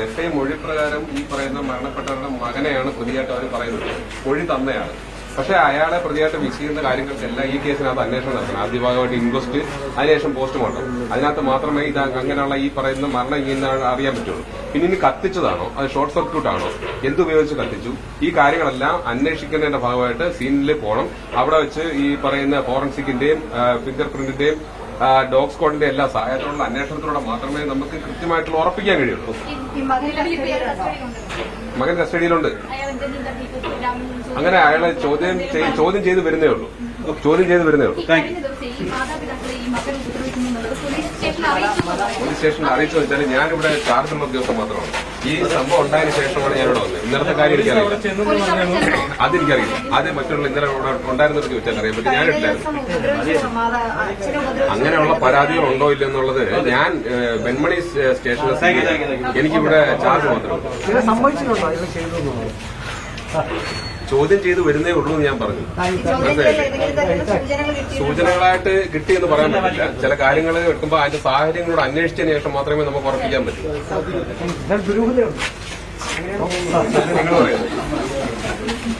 FI മൊഴി പ്രകാരം ഈ പറയുന്ന മരണപ്പെട്ടവരുടെ മകനെയാണ് പ്രതിയായിട്ട് അവർ പറയുന്നത്. മൊഴി തന്നെയാണ്. പക്ഷെ അയാളെ പ്രതിയായിട്ട് മിക്സ് ചെയ്യുന്ന കാര്യങ്ങൾക്കെല്ലാം ഈ കേസിനകത്ത് അന്വേഷണം നടത്തണം. ആദ്യ ഭാഗമായിട്ട് ഇൻക്വസ്റ്റ്, അതിനുശേഷം പോസ്റ്റ്മോർട്ടം. അതിനകത്ത് മാത്രമേ ഇത് അങ്ങനെയുള്ള ഈ പറയുന്ന മരണം ഇങ്ങനെ അറിയാൻ പറ്റുള്ളൂ. പിന്നെ ഇനി കത്തിച്ചതാണോ, അത് ഷോർട്ട് സർക്യൂട്ട് ആണോ, എന്തുപയോഗിച്ച് കത്തിച്ചു, ഈ കാര്യങ്ങളെല്ലാം അന്വേഷിക്കുന്നതിന്റെ ഭാഗമായിട്ട് സീനിൽ പോകണം. അവിടെ വെച്ച് ഈ പറയുന്ന ഫോറൻസിക്കിന്റെയും ഫിംഗർ പ്രിന്റിന്റെയും ഡോഗ് സ്ക്വാഡിന്റെ എല്ലാ സഹായത്തോടുള്ള അന്വേഷണത്തിലൂടെ മാത്രമേ നമുക്ക് കൃത്യമായിട്ടുള്ള ഉറപ്പിക്കാൻ കഴിയുള്ളൂ. മകൻ കസ്റ്റഡിയിലുണ്ട്. അങ്ങനെ അയാളെ ചോദ്യം ചെയ്ത് വരുന്നേ ഉള്ളൂ. പോലീസ് സ്റ്റേഷനിൽ അറിയിച്ചു വെച്ചാൽ ഞാനിവിടെ ചാർജുള്ള ഉദ്യോഗസ്ഥൻ മാത്രമാണ്. ഈ സംഭവം ഉണ്ടായതിനു ശേഷമാണ് ഞാനിവിടെ വന്നത്. ഇന്നലത്തെ കാര്യം എനിക്കറിയില്ല, അതെനിക്കറിയില്ല. ആദ്യം മറ്റുള്ള ഇന്നലെ ഉണ്ടായിരുന്നവർക്ക് ചോദിച്ചാൽ അറിയാൻ പറ്റും. ഞാനില്ലായിരുന്നു. അങ്ങനെയുള്ള പരാതികൾ ഉണ്ടോ ഇല്ലെന്നുള്ളത് ഞാൻ വെൺമണി സ്റ്റേഷനിൽ എനിക്കിവിടെ ചാർജ് മാത്രമേ ചോദ്യം ചെയ്ത് വരുന്നേ ഉള്ളൂ എന്ന് ഞാൻ പറഞ്ഞു. സൂചനകളായിട്ട് കിട്ടിയെന്ന് പറയാൻ പറ്റില്ല. ചില കാര്യങ്ങൾ എടുക്കുമ്പോൾ അതിന്റെ സാഹചര്യങ്ങളോട് അന്വേഷിച്ചതിന് ശേഷം മാത്രമേ നമുക്ക് ഉറപ്പിക്കാൻ പറ്റൂ. നിങ്ങൾ പറയുന്നത്